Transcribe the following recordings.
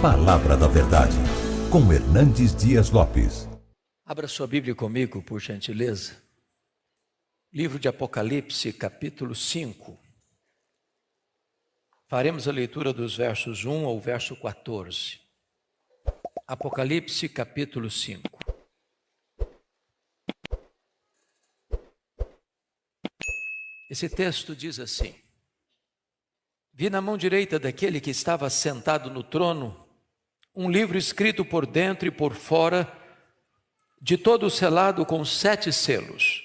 Palavra da Verdade, com Hernandes Dias Lopes. Abra sua Bíblia comigo, por gentileza. Livro de Apocalipse, capítulo 5. Faremos a leitura dos versos 1 ao verso 14. Apocalipse, capítulo 5. Esse texto diz assim: Vi na mão direita daquele que estava sentado no trono um livro escrito por dentro e por fora, de todo selado com 7 selos.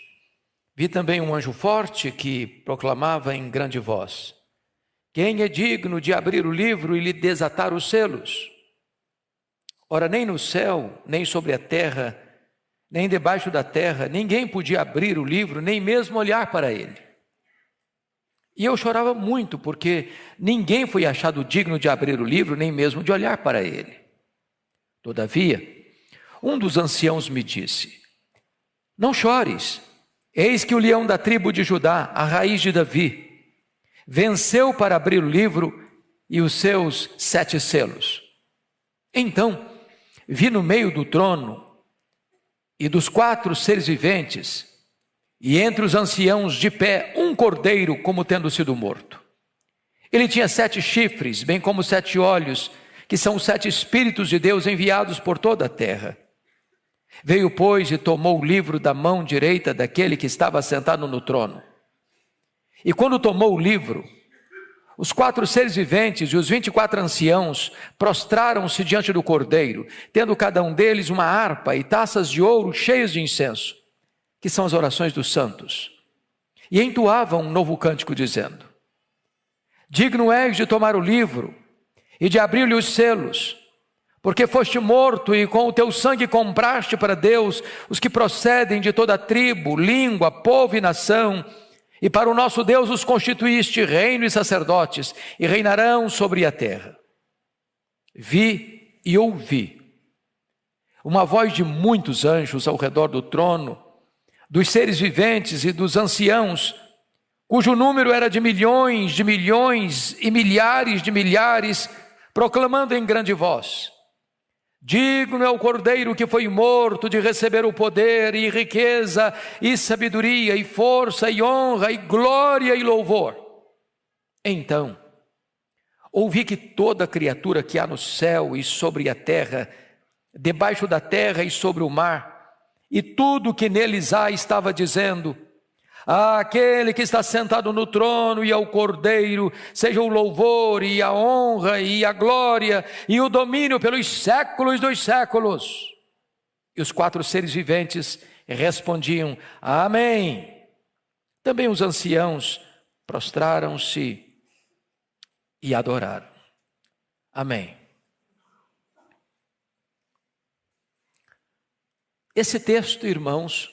Vi também um anjo forte que proclamava em grande voz: Quem é digno de abrir o livro e lhe desatar os selos? Ora, nem no céu, nem sobre a terra, nem debaixo da terra, ninguém podia abrir o livro, nem mesmo olhar para ele. E eu chorava muito, porque ninguém foi achado digno de abrir o livro, nem mesmo de olhar para ele. Todavia, um dos anciãos me disse: Não chores, eis que o leão da tribo de Judá, a raiz de Davi, venceu para abrir o livro e os seus 7 selos. Então, vi no meio do trono e dos 4 seres viventes, e entre os anciãos de pé, um cordeiro como tendo sido morto. Ele tinha 7 chifres, bem como 7 olhos, que são os 7 Espíritos de Deus enviados por toda a terra. Veio, pois, e tomou o livro da mão direita daquele que estava sentado no trono. E quando tomou o livro, os 4 seres viventes e os 24 anciãos prostraram-se diante do cordeiro, tendo cada um deles uma harpa e taças de ouro cheias de incenso, que são as orações dos santos. E entoavam um novo cântico, dizendo: Digno és de tomar o livro e de abrir-lhe os selos, porque foste morto e com o teu sangue compraste para Deus os que procedem de toda tribo, língua, povo e nação, e para o nosso Deus os constituíste reino e sacerdotes, e reinarão sobre a terra. Vi e ouvi uma voz de muitos anjos ao redor do trono, dos seres viventes e dos anciãos, cujo número era de milhões e milhares de milhares, proclamando em grande voz: Digno é o cordeiro que foi morto de receber o poder e riqueza e sabedoria e força e honra e glória e louvor. Então, ouvi que toda criatura que há no céu e sobre a terra, debaixo da terra e sobre o mar, e tudo que neles há, estava dizendo: Àquele que está sentado no trono e ao Cordeiro, seja o louvor e a honra e a glória e o domínio pelos séculos dos séculos. E os 4 seres viventes respondiam: Amém. Também os anciãos prostraram-se e adoraram. Amém. Esse texto, irmãos,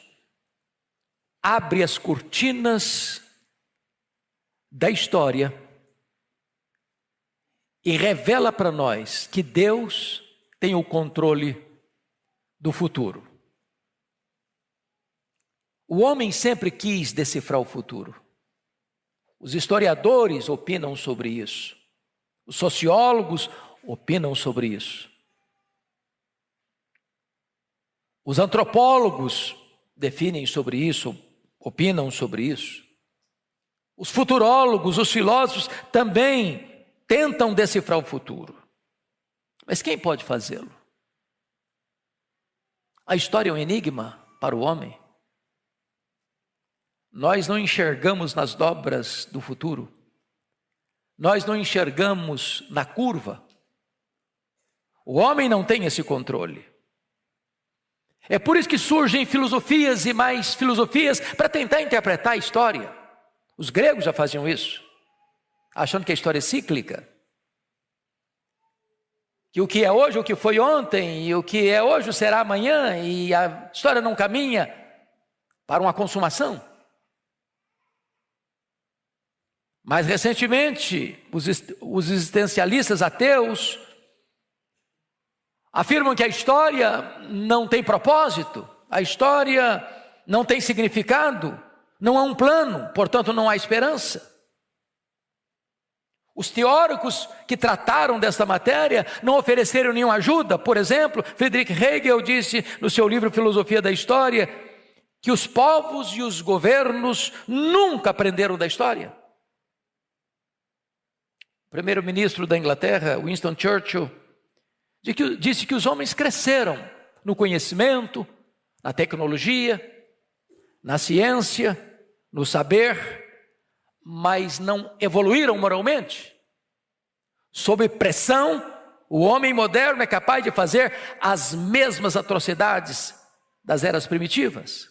abre as cortinas da história e revela para nós que Deus tem o controle do futuro. O homem sempre quis decifrar o futuro. Os historiadores opinam sobre isso. Os sociólogos opinam sobre isso. Os antropólogos definem sobre isso, opinam sobre isso. Os futurólogos, os filósofos também tentam decifrar o futuro. Mas quem pode fazê-lo? A história é um enigma para o homem. Nós não enxergamos nas dobras do futuro. Nós não enxergamos na curva. O homem não tem esse controle. É por isso que surgem filosofias e mais filosofias para tentar interpretar a história. Os gregos já faziam isso, achando que a história é cíclica. Que o que é hoje, o que foi ontem, e o que é hoje será amanhã, e a história não caminha para uma consumação. Mais recentemente, os existencialistas ateus afirmam que a história não tem propósito, a história não tem significado, não há um plano, portanto não há esperança. Os teóricos que trataram desta matéria não ofereceram nenhuma ajuda. Por exemplo, Friedrich Hegel disse no seu livro Filosofia da História que os povos e os governos nunca aprenderam da história. O primeiro-ministro da Inglaterra, Winston Churchill, disse que os homens cresceram no conhecimento, na tecnologia, na ciência, no saber, mas não evoluíram moralmente. Sob pressão, o homem moderno é capaz de fazer as mesmas atrocidades das eras primitivas.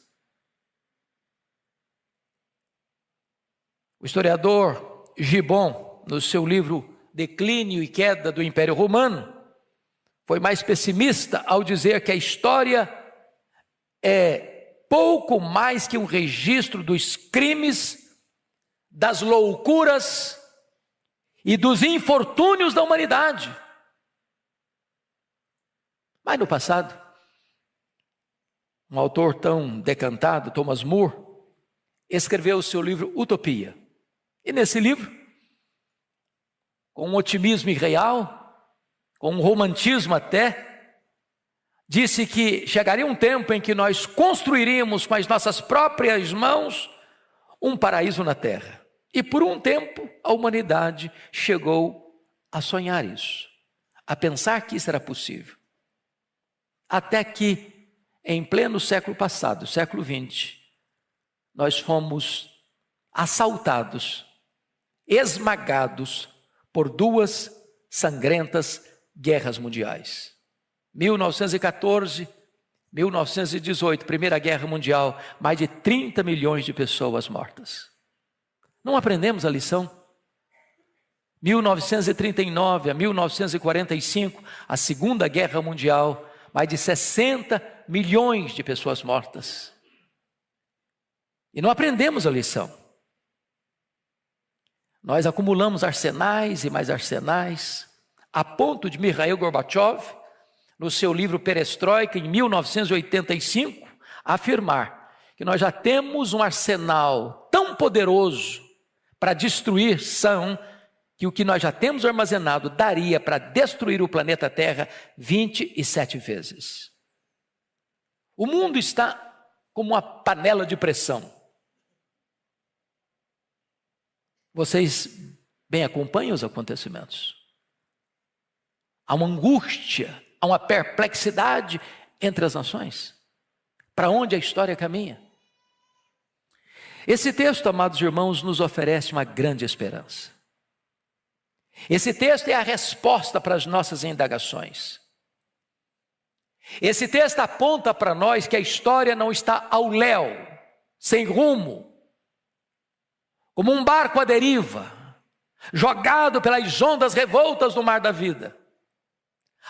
O historiador Gibbon, no seu livro Declínio e Queda do Império Romano, foi mais pessimista ao dizer que a história é pouco mais que um registro dos crimes, das loucuras e dos infortúnios da humanidade. Mas no passado, um autor tão decantado, Thomas More, escreveu o seu livro Utopia. E nesse livro, com um otimismo irreal, com um romantismo até, disse que chegaria um tempo em que nós construiríamos com as nossas próprias mãos um paraíso na terra. E por um tempo a humanidade chegou a sonhar isso, a pensar que isso era possível. Até que, em pleno século passado, século XX, nós fomos assaltados, esmagados por duas sangrentas guerras mundiais. 1914, 1918, Primeira Guerra Mundial, mais de 30 milhões de pessoas mortas. Não aprendemos a lição? 1939 a 1945, a Segunda Guerra Mundial, mais de 60 milhões de pessoas mortas. E não aprendemos a lição. Nós acumulamos arsenais e mais arsenais, a ponto de Mikhail Gorbachev, no seu livro Perestroika, em 1985, afirmar que nós já temos um arsenal tão poderoso para destruir que o que nós já temos armazenado daria para destruir o planeta Terra 27 vezes. O mundo está como uma panela de pressão. Vocês bem acompanham os acontecimentos. Há uma angústia, há uma perplexidade entre as nações. Para onde a história caminha? Esse texto, amados irmãos, nos oferece uma grande esperança. Esse texto é a resposta para as nossas indagações. Esse texto aponta para nós que a história não está ao léu, sem rumo, como um barco à deriva, jogado pelas ondas revoltas do mar da vida.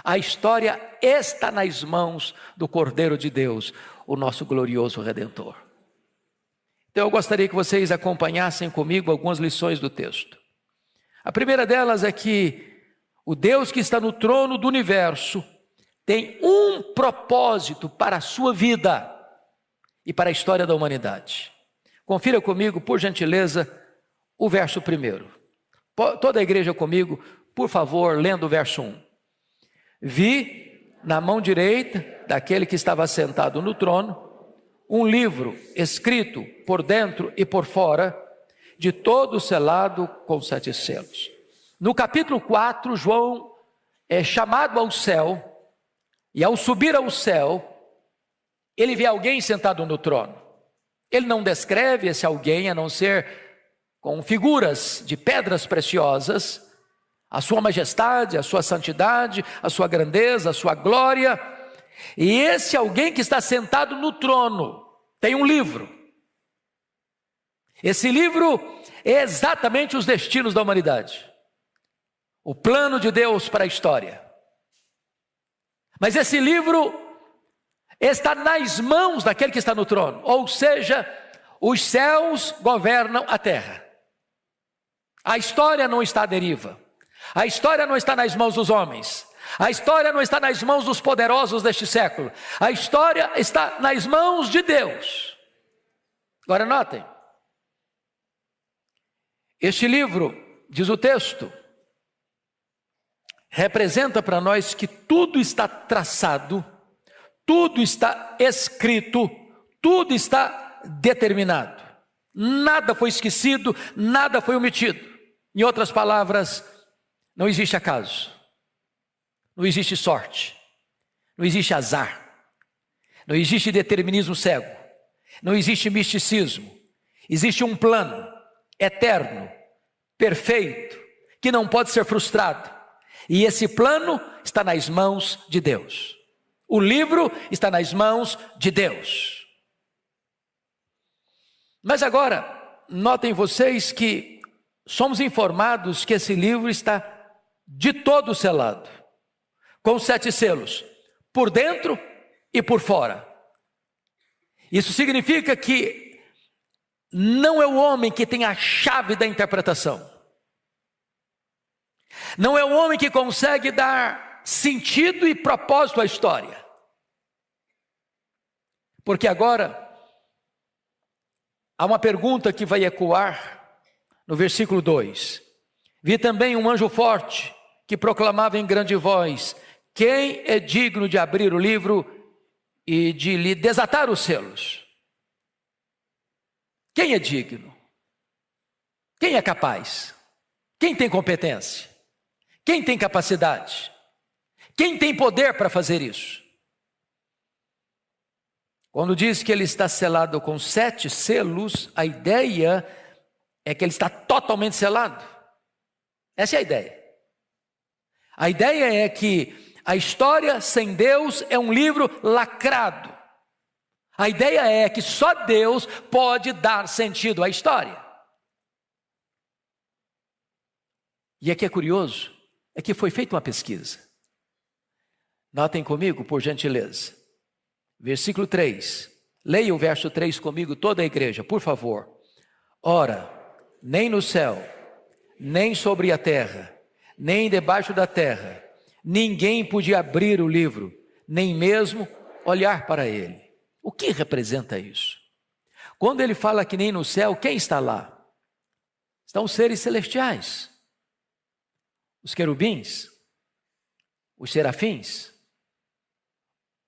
A história está nas mãos do Cordeiro de Deus, o nosso glorioso Redentor. Então eu gostaria que vocês acompanhassem comigo algumas lições do texto. A primeira delas é que o Deus que está no trono do universo tem um propósito para a sua vida e para a história da humanidade. Confira comigo, por gentileza, o verso 1. Toda a igreja comigo, por favor, lendo o verso 1. Vi na mão direita daquele que estava sentado no trono um livro escrito por dentro e por fora, de todo selado com 7 selos. No capítulo 4, João é chamado ao céu, e ao subir ao céu, ele vê alguém sentado no trono. Ele não descreve esse alguém, a não ser com figuras de pedras preciosas, a sua majestade, a sua santidade, a sua grandeza, a sua glória. E esse alguém que está sentado no trono tem um livro. Esse livro é exatamente os destinos da humanidade, o plano de Deus para a história. Mas esse livro está nas mãos daquele que está no trono, ou seja, os céus governam a terra. A história não está à deriva, a história não está nas mãos dos homens, a história não está nas mãos dos poderosos deste século, a história está nas mãos de Deus. Agora notem, este livro, diz o texto, representa para nós que tudo está traçado, tudo está escrito, tudo está determinado. Nada foi esquecido, nada foi omitido. Em outras palavras, não existe acaso, não existe sorte, não existe azar, não existe determinismo cego, não existe misticismo. Existe um plano eterno, perfeito, que não pode ser frustrado. E esse plano está nas mãos de Deus. O livro está nas mãos de Deus. Mas agora, notem vocês que somos informados que esse livro está de todo selado, com 7 selos, por dentro e por fora. Isso significa que não é o homem que tem a chave da interpretação. Não é o homem que consegue dar sentido e propósito à história. Porque agora há uma pergunta que vai ecoar no versículo 2. Vi também um anjo forte que proclamava em grande voz: quem é digno de abrir o livro e de lhe desatar os selos? Quem é digno? Quem é capaz? Quem tem competência? Quem tem capacidade? Quem tem poder para fazer isso? Quando diz que ele está selado com 7 selos, a ideia é que ele está totalmente selado. Essa é a ideia. A ideia é que a história sem Deus é um livro lacrado. A ideia é que só Deus pode dar sentido à história. E aqui é curioso, é que foi feita uma pesquisa. Notem comigo, por gentileza. Versículo 3. Leia o verso 3 comigo, toda a igreja, por favor. Ora, nem no céu, nem sobre a terra, nem debaixo da terra, ninguém podia abrir o livro, nem mesmo olhar para ele. O que representa isso? Quando ele fala que nem no céu, quem está lá? Estão os seres celestiais, os querubins, os serafins,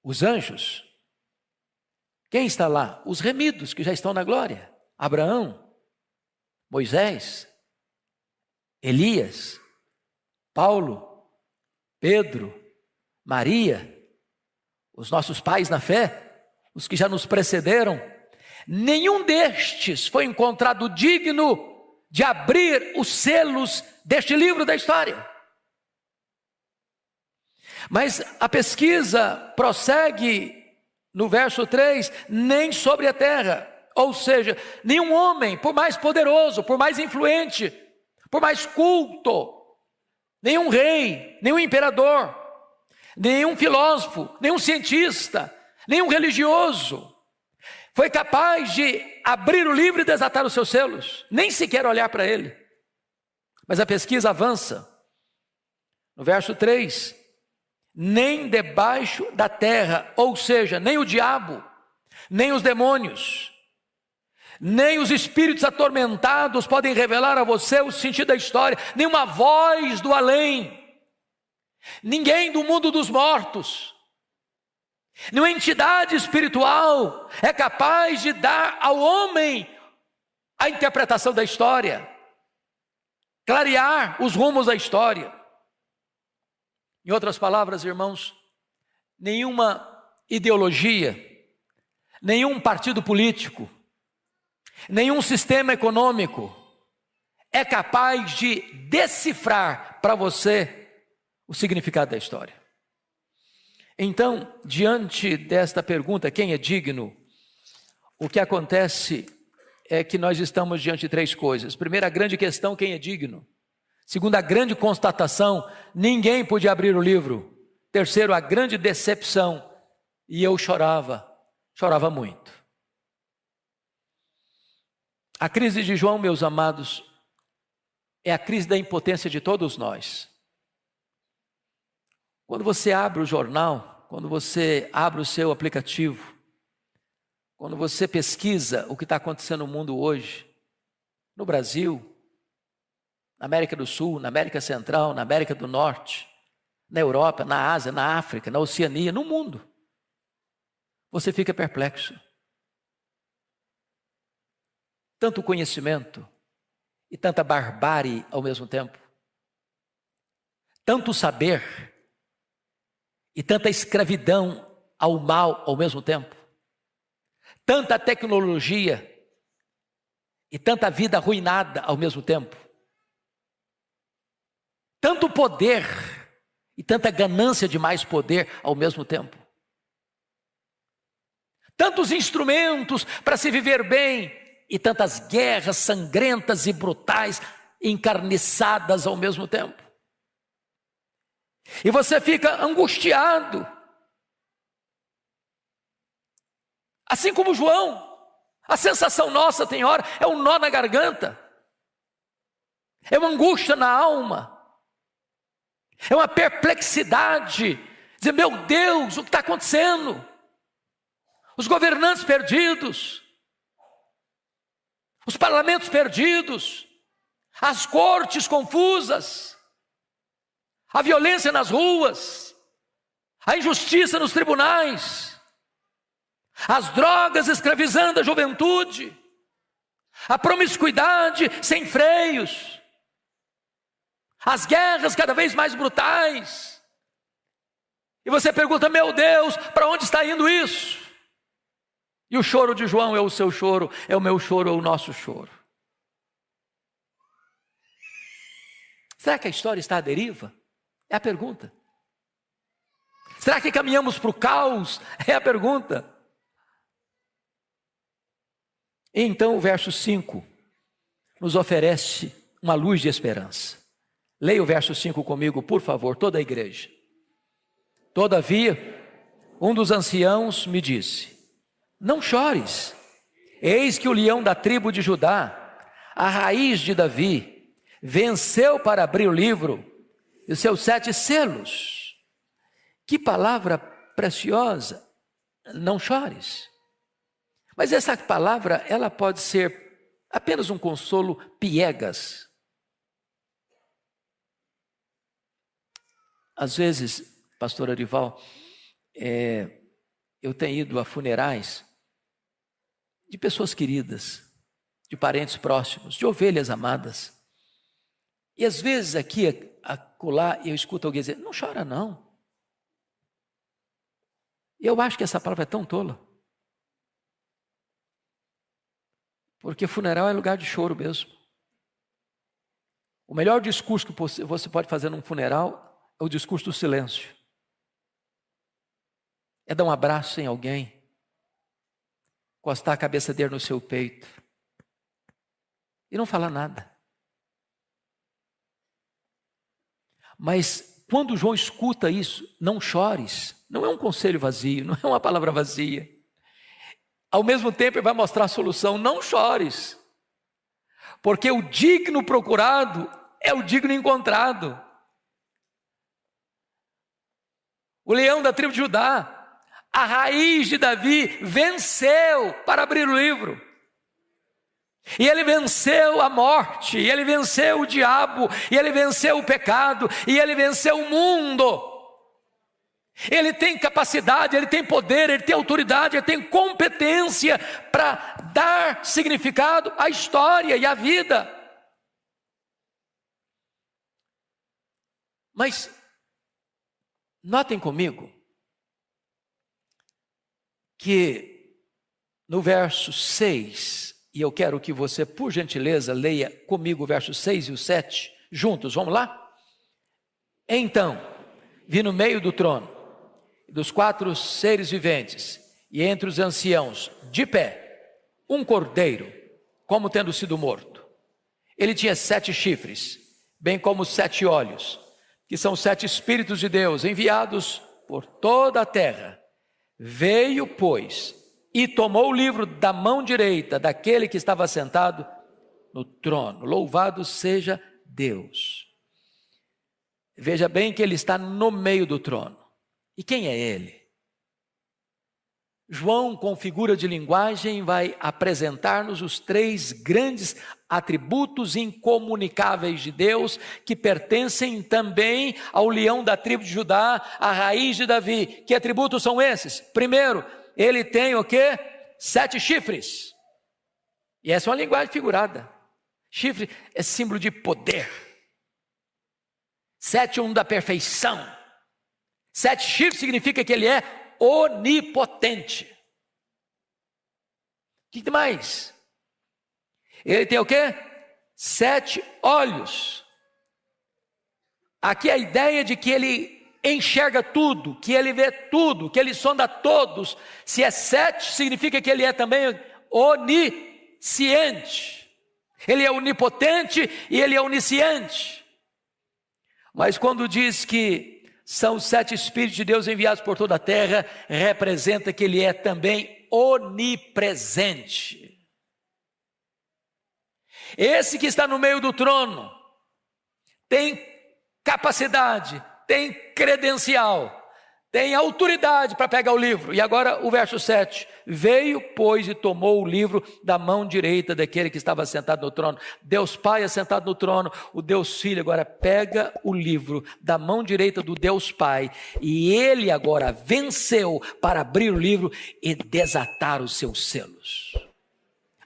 os anjos. Quem está lá? Os remidos que já estão na glória. Abraão, Moisés, Elias, Paulo, Pedro, Maria, os nossos pais na fé, os que já nos precederam. Nenhum destes foi encontrado digno de abrir os selos deste livro da história. Mas a pesquisa prossegue no verso 3, nem sobre a terra, ou seja, nenhum homem, por mais poderoso, por mais influente, por mais culto, nenhum rei, nenhum imperador, nenhum filósofo, nenhum cientista, nenhum religioso foi capaz de abrir o livro e desatar os seus selos, nem sequer olhar para ele. Mas a pesquisa avança. No verso 3, nem debaixo da terra, ou seja, nem o diabo, nem os demônios, nem os espíritos atormentados podem revelar a você o sentido da história, nenhuma voz do além, ninguém do mundo dos mortos, nenhuma entidade espiritual é capaz de dar ao homem a interpretação da história, clarear os rumos da história. Em outras palavras, irmãos, nenhuma ideologia, nenhum partido político, nenhum sistema econômico é capaz de decifrar para você o significado da história. Então, diante desta pergunta, quem é digno? O que acontece é que nós estamos diante de 3 coisas. Primeira, a grande questão, quem é digno? Segunda, a grande constatação, ninguém podia abrir o livro. Terceiro, a grande decepção, e eu chorava muito. A crise de João, meus amados, é a crise da impotência de todos nós. Quando você abre o jornal, quando você abre o seu aplicativo, quando você pesquisa o que está acontecendo no mundo hoje, no Brasil, na América do Sul, na América Central, na América do Norte, na Europa, na Ásia, na África, na Oceania, no mundo. Você fica perplexo. Tanto conhecimento e tanta barbárie ao mesmo tempo. Tanto saber e tanta escravidão ao mal ao mesmo tempo. Tanta tecnologia e tanta vida arruinada ao mesmo tempo. Tanto poder e tanta ganância de mais poder ao mesmo tempo. Tantos instrumentos para se viver bem e tantas guerras sangrentas e brutais, encarniçadas ao mesmo tempo. E você fica angustiado. Assim como João, a sensação nossa tem hora é um nó na garganta, é uma angústia na alma, é uma perplexidade, dizer, meu Deus, o que está acontecendo? Os governantes perdidos, os parlamentos perdidos, as cortes confusas, a violência nas ruas, a injustiça nos tribunais, as drogas escravizando a juventude, a promiscuidade sem freios, as guerras cada vez mais brutais. E você pergunta, meu Deus, para onde está indo isso? E o choro de João é o seu choro, é o meu choro, é o nosso choro. Será que a história está à deriva? É a pergunta. Será que caminhamos para o caos? É a pergunta. E então o verso 5 nos oferece uma luz de esperança. Leia o verso 5 comigo, por favor, toda a igreja. Todavia, um dos anciãos me disse, não chores, eis que o leão da tribo de Judá, a raiz de Davi, venceu para abrir o livro e os seus 7 selos. Que palavra preciosa, não chores. Mas essa palavra, ela pode ser apenas um consolo piegas. Às vezes, pastor Arival, eu tenho ido a funerais de pessoas queridas, de parentes próximos, de ovelhas amadas. E às vezes aqui, acolá, eu escuto alguém dizer, não chora não. E eu acho que essa palavra é tão tola. Porque funeral é lugar de choro mesmo. O melhor discurso que você pode fazer num funeral é o discurso do silêncio. É dar um abraço em alguém, encostar a cabeça dele no seu peito e não falar nada. Mas quando João escuta isso, não chores, não é um conselho vazio, não é uma palavra vazia. Ao mesmo tempo ele vai mostrar a solução, não chores, porque o digno procurado é o digno encontrado. O leão da tribo de Judá, a raiz de Davi, venceu para abrir o livro. E ele venceu a morte, e ele venceu o diabo, e ele venceu o pecado, e ele venceu o mundo. Ele tem capacidade, ele tem poder, ele tem autoridade, ele tem competência para dar significado à história e à vida. Mas, notem comigo, que no verso 6, e eu quero que você, por gentileza, leia comigo o verso 6 e o 7, juntos, vamos lá? Então, vi no meio do trono, dos 4 seres viventes, e entre os anciãos, de pé, um cordeiro, como tendo sido morto. Ele tinha 7 chifres, bem como 7 olhos, que são 7 Espíritos de Deus, enviados por toda a terra. Veio, pois, e tomou o livro da mão direita daquele que estava sentado no trono. Louvado seja Deus. Veja bem que ele está no meio do trono. E quem é ele? João, com figura de linguagem, vai apresentar-nos os 3 grandes atributos incomunicáveis de Deus, que pertencem também ao leão da tribo de Judá, a raiz de Davi. Que atributos são esses? Primeiro, ele tem o quê? 7 chifres. E essa é uma linguagem figurada. Chifre é símbolo de poder. 7 da perfeição. 7 chifres significa que ele é onipotente. O que mais? Ele tem o quê? 7 olhos. Aqui a ideia de que ele enxerga tudo, que ele vê tudo, que ele sonda todos. Se é 7, significa que ele é também onisciente. Ele é onipotente e ele é onisciente. Mas quando diz que são os 7 Espíritos de Deus enviados por toda a terra, representa que ele é também onipresente. Esse que está no meio do trono tem capacidade, tem credencial, tem autoridade para pegar o livro. E agora o verso 7, veio, pois, e tomou o livro da mão direita daquele que estava sentado no trono. Deus Pai assentado no trono, o Deus Filho agora pega o livro da mão direita do Deus Pai, e ele agora venceu para abrir o livro e desatar os seus selos.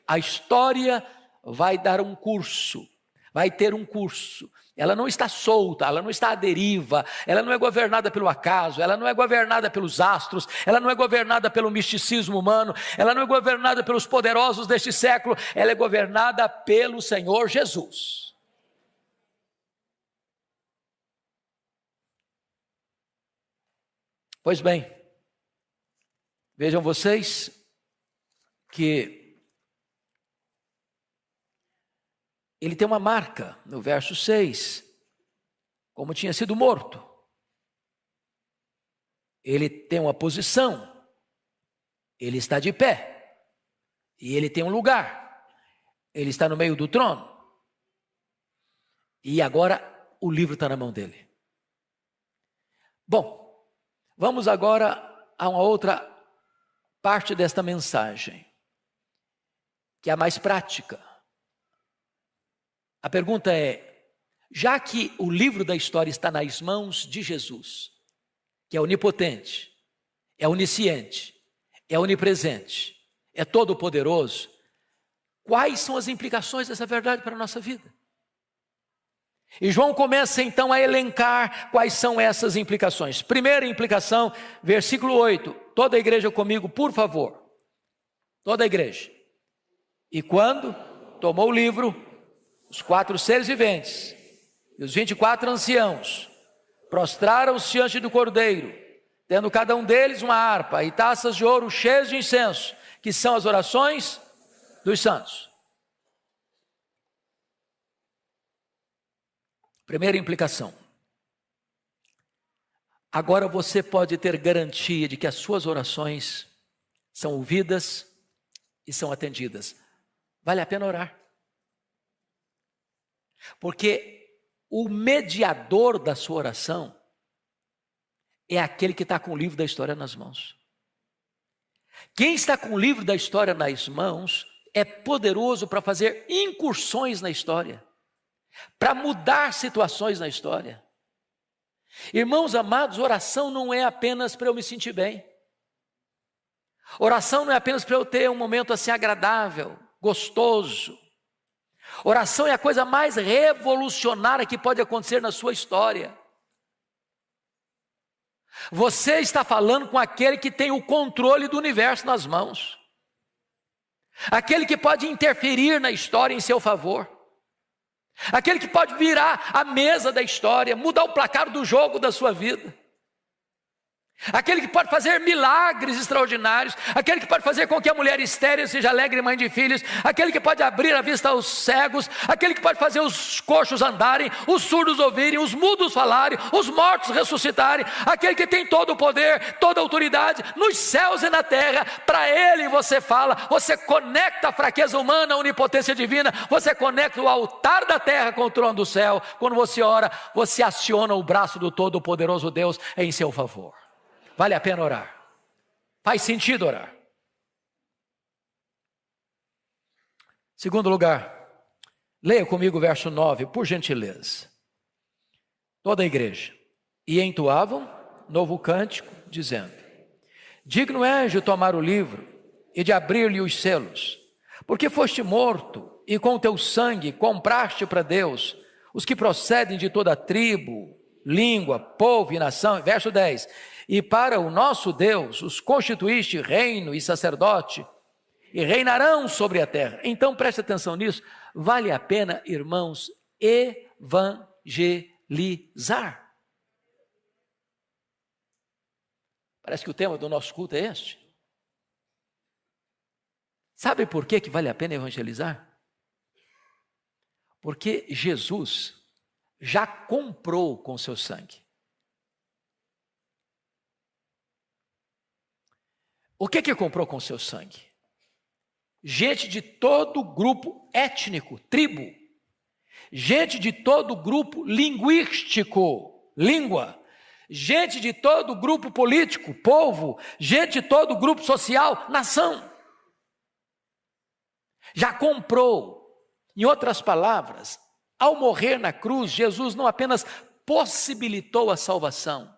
A história vai dar um curso, vai ter um curso. Ela não está solta, ela não está à deriva, ela não é governada pelo acaso, ela não é governada pelos astros, ela não é governada pelo misticismo humano, ela não é governada pelos poderosos deste século, ela é governada pelo Senhor Jesus. Pois bem, vejam vocês que ele tem uma marca no verso 6, como tinha sido morto. Ele tem uma posição, ele está de pé, e ele tem um lugar, ele está no meio do trono, e agora o livro está na mão dele. Bom, vamos agora a uma outra parte desta mensagem, que é a mais prática. A pergunta é, já que o livro da história está nas mãos de Jesus, que é onipotente, é onisciente, é onipresente, é todo-poderoso, quais são as implicações dessa verdade para a nossa vida? E João começa então a elencar quais são essas implicações. Primeira implicação, versículo 8, toda a igreja comigo, por favor. Toda a igreja. E quando tomou o livro, os 4 seres viventes e os 24 anciãos prostraram-se diante do Cordeiro, tendo cada um deles uma harpa e taças de ouro cheias de incenso, que são as orações dos santos. Primeira implicação. Agora você pode ter garantia de que as suas orações são ouvidas e são atendidas. Vale a pena orar. Porque o mediador da sua oração é aquele que está com o livro da história nas mãos. Quem está com o livro da história nas mãos é poderoso para fazer incursões na história, para mudar situações na história. Irmãos amados, oração não é apenas para eu me sentir bem. Oração não é apenas para eu ter um momento assim agradável, gostoso. Oração é a coisa mais revolucionária que pode acontecer na sua história. Você está falando com aquele que tem o controle do universo nas mãos. Aquele que pode interferir na história em seu favor. Aquele que pode virar a mesa da história, mudar o placar do jogo da sua vida. Aquele que pode fazer milagres extraordinários, aquele que pode fazer com que a mulher estéril seja alegre mãe de filhos, aquele que pode abrir a vista aos cegos, aquele que pode fazer os coxos andarem, os surdos ouvirem, os mudos falarem, os mortos ressuscitarem, aquele que tem todo o poder, toda a autoridade nos céus e na terra. Para ele você fala, você conecta a fraqueza humana à onipotência divina, você conecta o altar da terra com o trono do céu. Quando você ora, você aciona o braço do todo-poderoso Deus em seu favor. Vale a pena orar. Faz sentido orar. Segundo lugar, leia comigo o verso 9, por gentileza. Toda a igreja. E entoavam novo cântico, dizendo: digno és de tomar o livro e de abrir-lhe os selos, porque foste morto e com teu sangue compraste para Deus os que procedem de toda tribo, língua, povo e nação. Verso 10. E para o nosso Deus os constituíste reino e sacerdote, e reinarão sobre a terra. Então preste atenção nisso, vale a pena, irmãos, evangelizar. Parece que o tema do nosso culto é este. Sabe por que vale a pena evangelizar? Porque Jesus já comprou com seu sangue. O que comprou com seu sangue? Gente de todo grupo étnico, tribo. Gente de todo grupo linguístico, língua. Gente de todo grupo político, povo. Gente de todo grupo social, nação. Já comprou. Em outras palavras, ao morrer na cruz, Jesus não apenas possibilitou a salvação,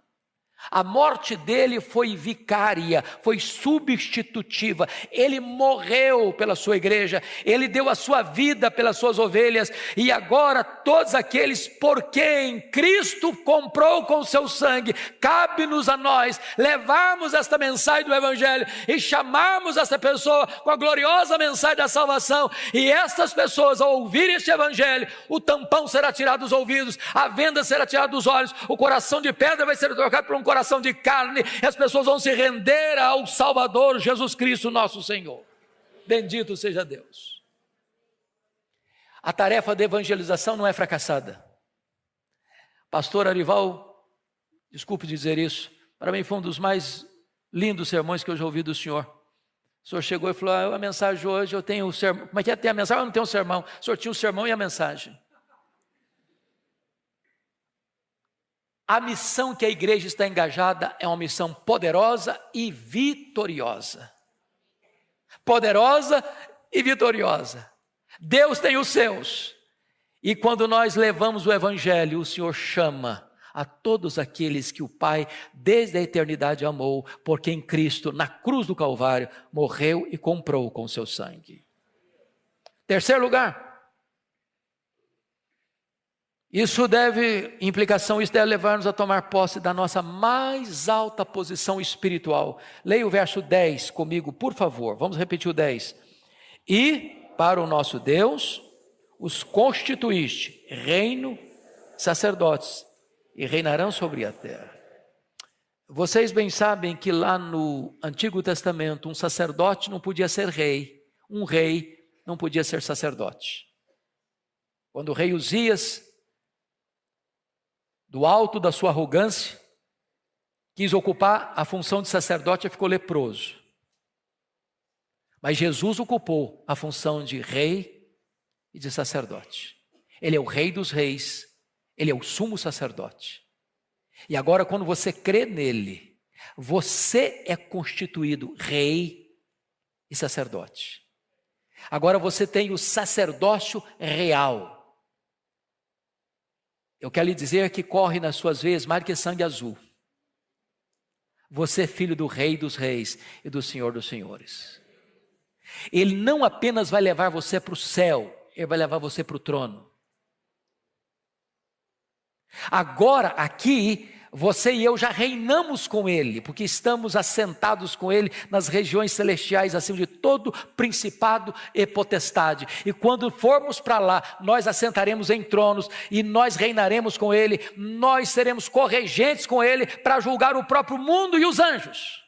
a morte dele foi vicária, foi substitutiva. Ele morreu pela sua igreja, ele deu a sua vida pelas suas ovelhas, e agora todos aqueles por quem Cristo comprou com o seu sangue, cabe-nos a nós levarmos esta mensagem do Evangelho e chamarmos esta pessoa com a gloriosa mensagem da salvação. E estas pessoas, ao ouvirem este Evangelho, o tampão será tirado dos ouvidos, a venda será tirada dos olhos, o coração de pedra vai ser trocado por um coração de carne, e as pessoas vão se render ao Salvador Jesus Cristo nosso Senhor. Bendito seja Deus. A tarefa de evangelização não é fracassada. Pastor Arival, desculpe dizer isso, para mim foi um dos mais lindos sermões que eu já ouvi do senhor. O senhor chegou e falou: a mensagem hoje eu tenho o sermão. Como é que é? Tem a mensagem? Eu não tenho o sermão. O senhor tinha o sermão e a mensagem. A missão que a igreja está engajada é uma missão poderosa e vitoriosa. Poderosa e vitoriosa. Deus tem os seus. E quando nós levamos o Evangelho, o Senhor chama a todos aqueles que o Pai, desde a eternidade, amou, porque em Cristo, na cruz do Calvário, morreu e comprou com seu sangue. Terceiro lugar. Isso deve levar-nos a tomar posse da nossa mais alta posição espiritual. Leia o verso 10 comigo, por favor. Vamos repetir o 10. E para o nosso Deus os constituíste reino, sacerdotes, e reinarão sobre a terra. Vocês bem sabem que lá no Antigo Testamento um sacerdote não podia ser rei, um rei não podia ser sacerdote. Quando o rei Uzias, do alto da sua arrogância, quis ocupar a função de sacerdote e ficou leproso. Mas Jesus ocupou a função de rei e de sacerdote. Ele é o rei dos reis, ele é o sumo sacerdote. E agora, quando você crê nele, você é constituído rei e sacerdote. Agora você tem o sacerdócio real. Eu quero lhe dizer que corre nas suas veias mais do que sangue azul. Você é filho do Rei dos Reis e do Senhor dos Senhores. Ele não apenas vai levar você para o céu, ele vai levar você para o trono. Agora, aqui, você e eu já reinamos com Ele, porque estamos assentados com Ele nas regiões celestiais, acima de todo principado e potestade. E quando formos para lá, nós assentaremos em tronos e nós reinaremos com Ele, nós seremos corregentes com Ele para julgar o próprio mundo e os anjos.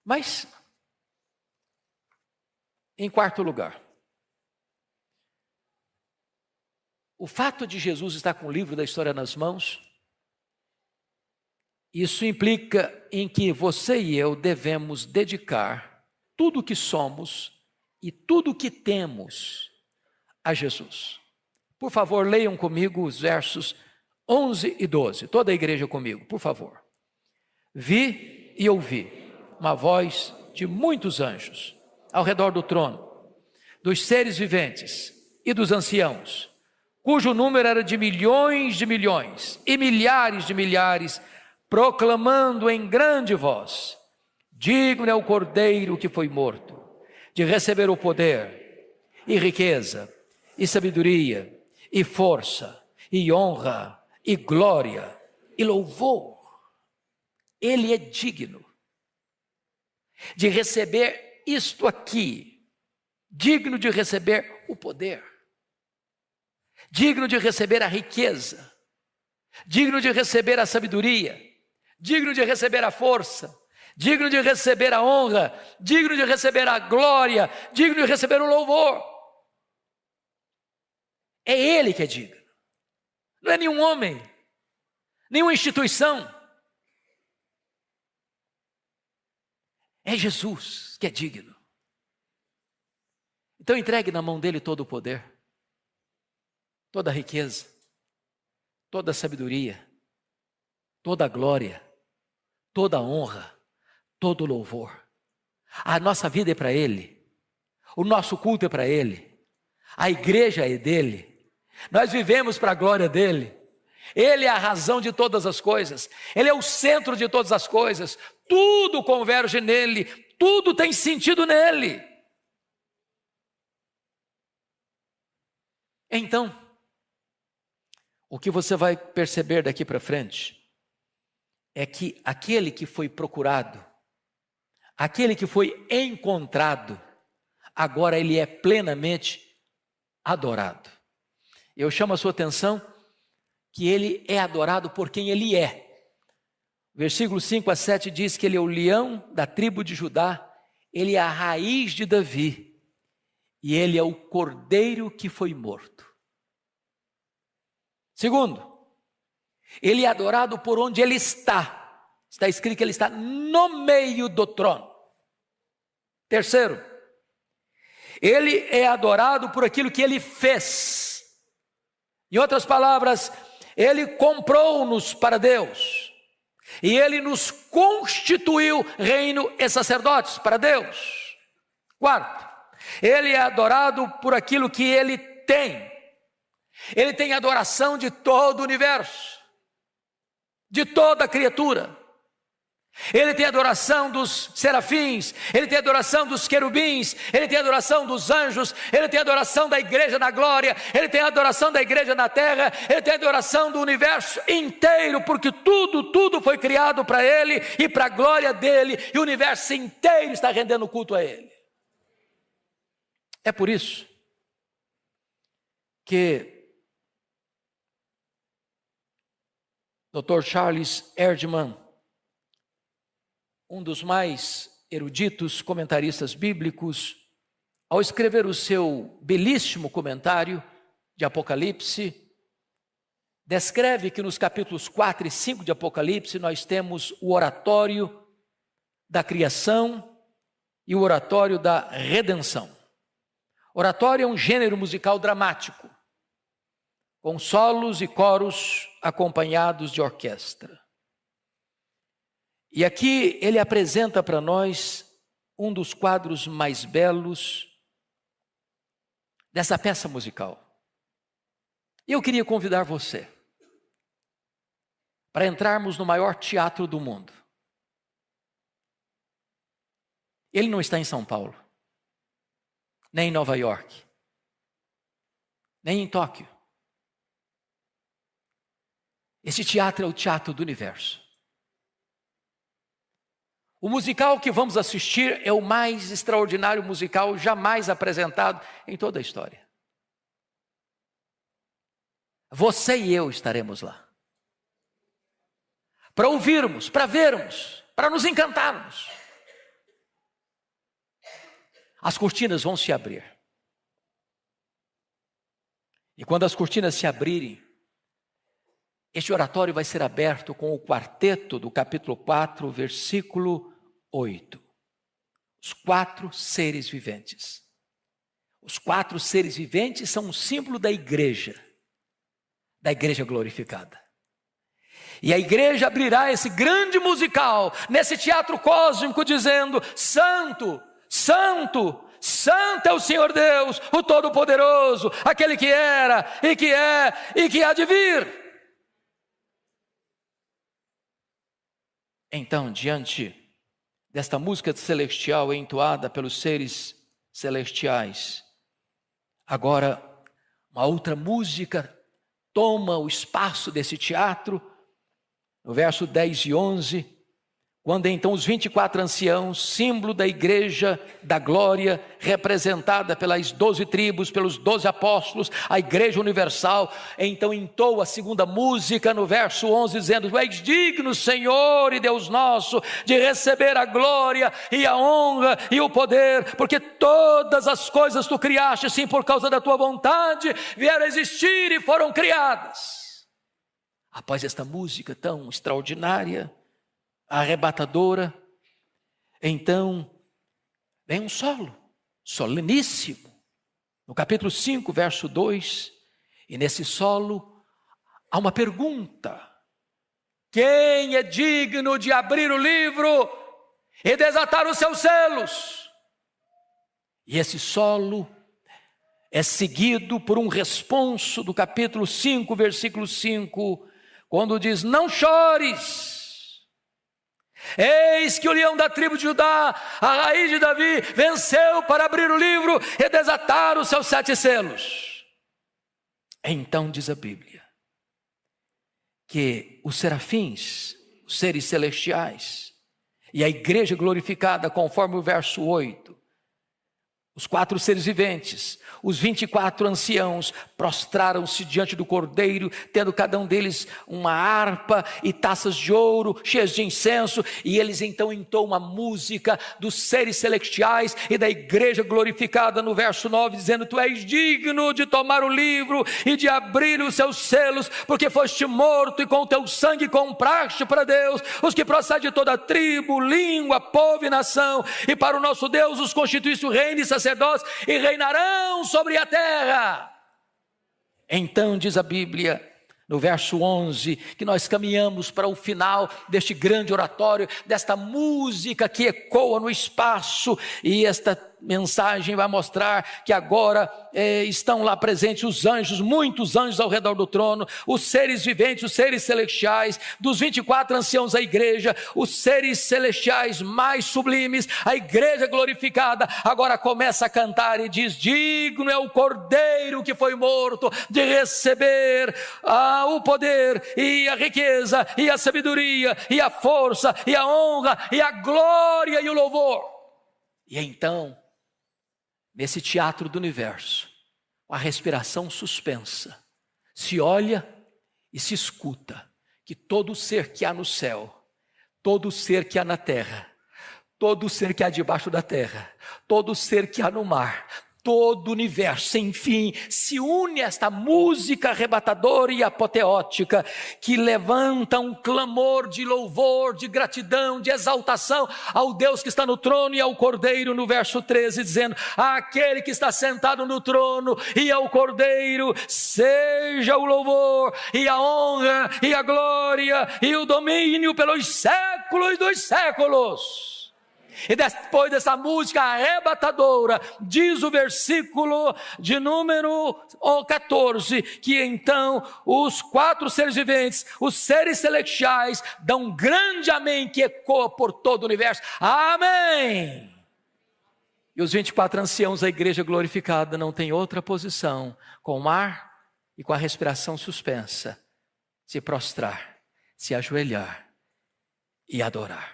Mas, em quarto lugar, o fato de Jesus estar com o livro da história nas mãos, isso implica em que você e eu devemos dedicar tudo o que somos e tudo o que temos a Jesus. Por favor, leiam comigo os versos 11 e 12. Toda a igreja comigo, por favor. Vi e ouvi uma voz de muitos anjos ao redor do trono, dos seres viventes e dos anciãos, cujo número era de milhões e milhares de milhares, proclamando em grande voz: digno é o Cordeiro que foi morto, de receber o poder, e riqueza, e sabedoria, e força, e honra, e glória, e louvor. Ele é digno de receber isto aqui, digno de receber o poder, digno de receber a riqueza, digno de receber a sabedoria, digno de receber a força, digno de receber a honra, digno de receber a glória, digno de receber o louvor. É Ele que é digno, não é nenhum homem, nenhuma instituição. É Jesus que é digno. Então entregue na mão dele todo o poder, toda a riqueza, toda a sabedoria, toda a glória, toda a honra, todo o louvor. A nossa vida é para Ele, o nosso culto é para Ele, a igreja é dele, nós vivemos para a glória dele. Ele é a razão de todas as coisas, Ele é o centro de todas as coisas, tudo converge nele, tudo tem sentido nele. Então, o que você vai perceber daqui para frente é que aquele que foi procurado, aquele que foi encontrado, agora ele é plenamente adorado. Eu chamo a sua atenção que ele é adorado por quem ele é. Versículo 5 a 7 diz que ele é o leão da tribo de Judá, ele é a raiz de Davi, e ele é o cordeiro que foi morto. Segundo, ele é adorado por onde ele está. Está escrito que ele está no meio do trono. Terceiro, ele é adorado por aquilo que ele fez. Em outras palavras, ele comprou-nos para Deus. E ele nos constituiu reino e sacerdotes para Deus. Quarto, ele é adorado por aquilo que ele tem. Ele tem adoração de todo o universo, de toda a criatura. Ele tem adoração dos serafins, ele tem adoração dos querubins, ele tem adoração dos anjos, ele tem adoração da igreja na glória, ele tem adoração da igreja na terra, ele tem adoração do universo inteiro, porque tudo foi criado para ele e para a glória dele, e o universo inteiro está rendendo culto a ele. É por isso que Dr. Charles Erdman, um dos mais eruditos comentaristas bíblicos, ao escrever o seu belíssimo comentário de Apocalipse, descreve que nos capítulos 4 e 5 de Apocalipse nós temos o oratório da criação e o oratório da redenção. Oratório é um gênero musical dramático, com solos e coros acompanhados de orquestra. E aqui ele apresenta para nós um dos quadros mais belos dessa peça musical. E eu queria convidar você para entrarmos no maior teatro do mundo. Ele não está em São Paulo, nem em Nova York, nem em Tóquio. Esse teatro é o teatro do universo. O musical que vamos assistir é o mais extraordinário musical jamais apresentado em toda a história. Você e eu estaremos lá. Para ouvirmos, para vermos, para nos encantarmos. As cortinas vão se abrir. E quando as cortinas se abrirem, este oratório vai ser aberto com o quarteto do capítulo 4, versículo 8. Os 4 seres viventes. Os 4 seres viventes são um símbolo da igreja glorificada. E a igreja abrirá esse grande musical, nesse teatro cósmico, dizendo: Santo, Santo, Santo é o Senhor Deus, o Todo-Poderoso, aquele que era, e que é, e que há de vir. Então, diante desta música celestial entoada pelos seres celestiais, agora uma outra música toma o espaço desse teatro, no verso 10 e 11, quando então os 24 anciãos, símbolo da igreja da glória, representada pelas 12 tribos, pelos 12 apóstolos, a igreja universal, então entoa a segunda música no verso 11, dizendo: Tu és digno, Senhor e Deus nosso, de receber a glória e a honra e o poder, porque todas as coisas tu criaste, sim, por causa da tua vontade, vieram a existir e foram criadas. Após esta música tão extraordinária, arrebatadora, então vem um solo soleníssimo, no capítulo 5, verso 2, e nesse solo há uma pergunta: quem é digno de abrir o livro e desatar os seus selos? E esse solo é seguido por um responso do capítulo 5, versículo 5, quando diz: não chores, eis que o leão da tribo de Judá, a raiz de Davi, venceu para abrir o livro e desatar os seus 7 selos. Então diz a Bíblia que os serafins, os seres celestiais, e a igreja glorificada, conforme o verso 8, os 4 seres viventes, os 24 anciãos, prostraram-se diante do Cordeiro, tendo cada um deles uma harpa e taças de ouro cheias de incenso, e eles então entoam uma música dos seres celestiais e da igreja glorificada no verso 9, dizendo: Tu és digno de tomar o livro e de abrir os seus selos, porque foste morto e com o teu sangue compraste para Deus os que procedem de toda tribo, língua, povo e nação, e para o nosso Deus os constituíste o reino e sacerdotes, e reinarão sobre a terra. Então diz a Bíblia no verso 11, que nós caminhamos para o final deste grande oratório, desta música que ecoa no espaço, e esta mensagem vai mostrar que agora estão lá presentes os anjos, muitos anjos ao redor do trono, os seres viventes, os seres celestiais, dos 24 anciãos a igreja, os seres celestiais mais sublimes, a igreja glorificada, agora começa a cantar e diz: digno é o Cordeiro que foi morto de receber o poder e a riqueza e a sabedoria e a força e a honra e a glória e o louvor. E então, nesse teatro do universo, com a respiração suspensa, se olha e se escuta que todo ser que há no céu, todo ser que há na terra, todo ser que há debaixo da terra, todo ser que há no mar, todo o universo sem fim se une a esta música arrebatadora e apoteótica, que levanta um clamor de louvor, de gratidão, de exaltação ao Deus que está no trono e ao Cordeiro, no verso 13, dizendo: aquele que está sentado no trono e ao Cordeiro, seja o louvor e a honra e a glória e o domínio pelos séculos dos séculos. E depois dessa música arrebatadora, diz o versículo de número 14, que então os 4 seres viventes, os seres celestiais, dão um grande amém que ecoa por todo o universo. Amém! E os 24 anciãos da igreja glorificada não têm outra posição, com o ar e com a respiração suspensa, se prostrar, se ajoelhar e adorar.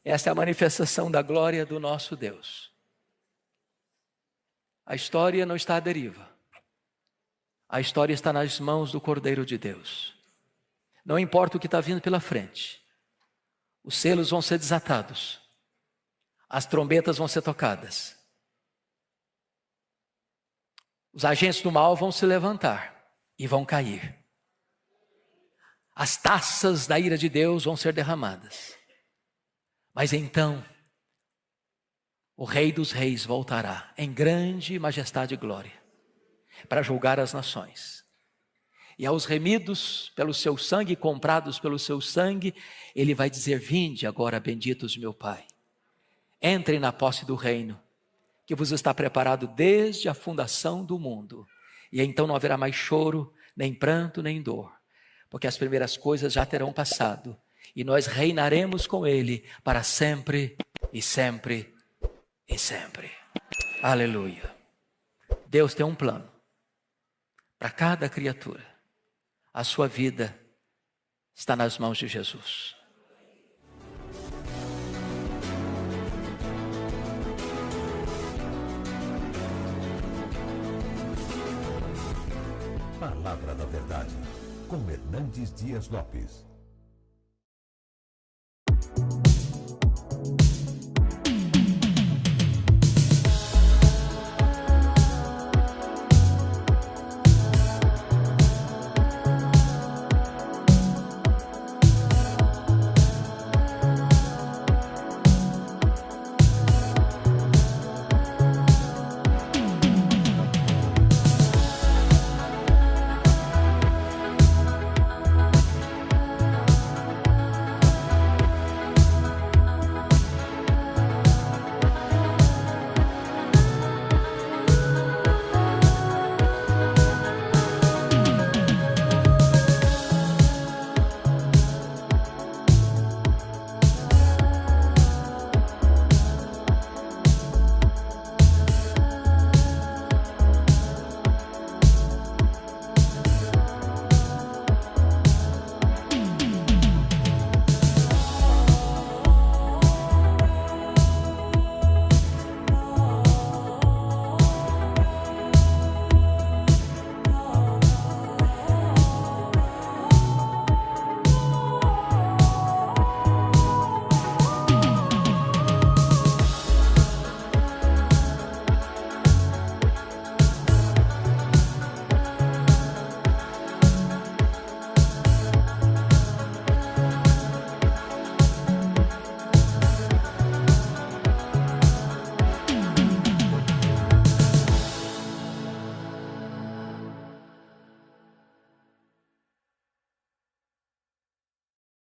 Esta é a manifestação da glória do nosso Deus. A história não está à deriva. A história está nas mãos do Cordeiro de Deus. Não importa o que está vindo pela frente. Os selos vão ser desatados. As trombetas vão ser tocadas. Os agentes do mal vão se levantar e vão cair. As taças da ira de Deus vão ser derramadas. Mas então, o Rei dos Reis voltará em grande majestade e glória para julgar as nações. E aos remidos pelo seu sangue, comprados pelo seu sangue, ele vai dizer: vinde agora, benditos meu Pai. Entrem na posse do reino, que vos está preparado desde a fundação do mundo. E então não haverá mais choro, nem pranto, nem dor, porque as primeiras coisas já terão passado, e nós reinaremos com ele para sempre e sempre e sempre. Aleluia. Deus tem um plano para cada criatura. A sua vida está nas mãos de Jesus. Palavra da Verdade, com Hernandes Dias Lopes.